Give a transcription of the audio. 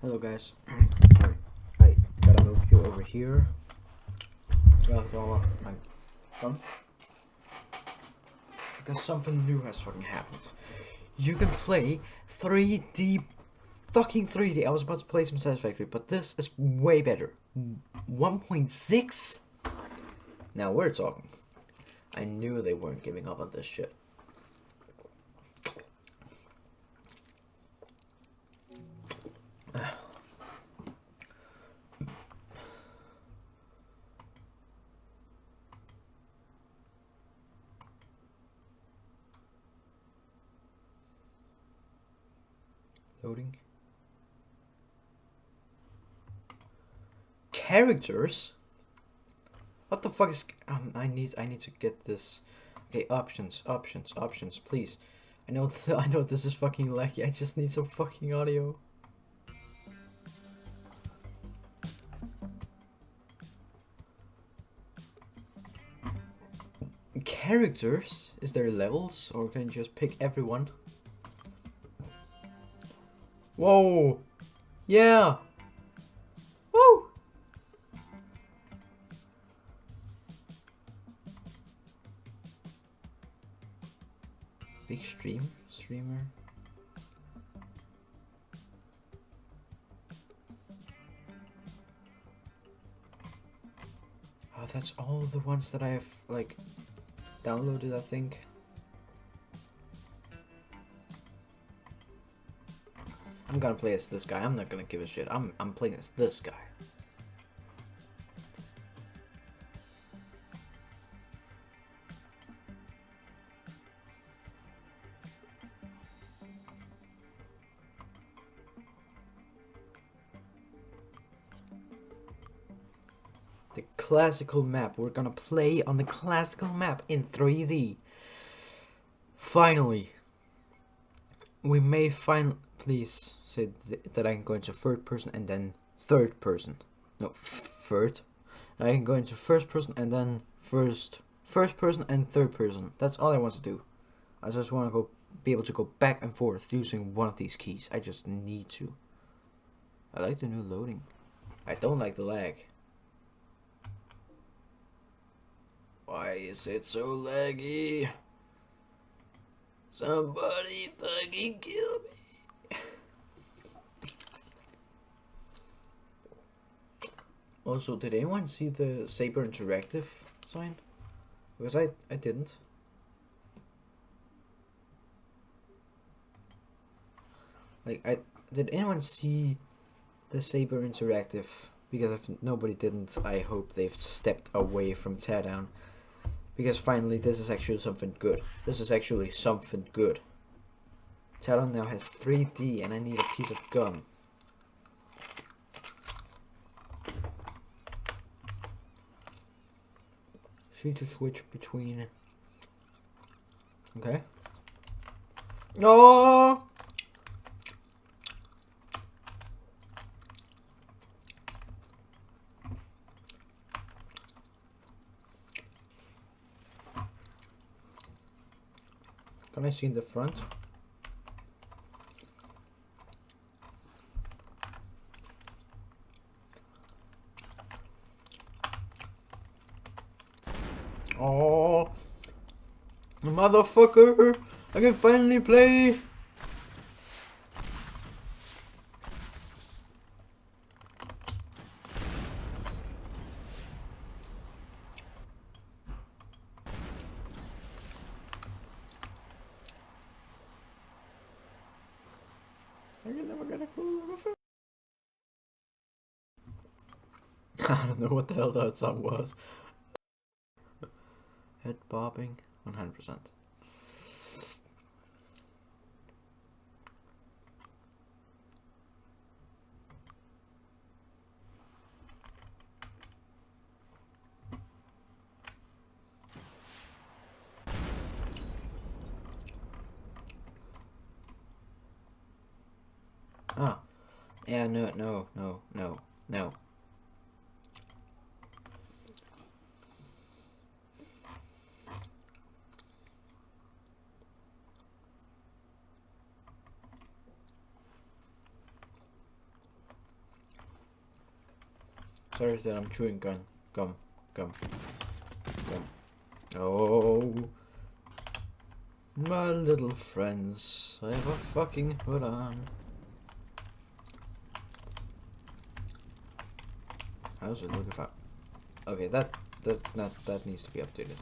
Hello guys. Sorry. I gotta move you over here. That's all my fun. Because something new has fucking happened. You can play 3D fucking 3D. I was about to play some Satisfactory, but this is way better. 1.6? Now we're talking. I knew they weren't giving up on this shit. Loading. Characters? What the fuck is I need to get this. Okay, options, please. I know I know this is fucking laggy. I just need some fucking audio. Characters? Is there levels or can you just pick everyone? Whoa! Yeah! Woo! Big streamer. Oh, that's all the ones that I have like downloaded, I think. I'm gonna play as this guy. I'm not gonna give a shit. I'm playing as this guy. The classical map. We're gonna play on the classical map in 3D. Finally. We may find. Please say that I can go into third person and then third person. No, third. I can go into first person and then first person and third person. That's all I want to do. I just want to be able to go back and forth using one of these keys. I just need to. I like the new loading. I don't like the lag. Why is it so laggy? Somebody fucking kill me. Also, did anyone see the Saber Interactive sign? Because I didn't. Like, did anyone see the Saber Interactive? Because if nobody didn't, I hope they've stepped away from TEARDOWN. Because finally, this is actually something good. This is actually something good. TEARDOWN now has 3D and I need a piece of gum. See to switch between. Okay. No. Can I see in the front? Oh, motherfucker! I can finally play! I can never get a clue of it. I don't know what the hell that song was. Head bobbing, 100%. Ah, yeah, no. Sorry that I'm chewing gum. Gum. Oh, my little friends, I have a fucking hood on. How's it looking for? Okay, that needs to be updated.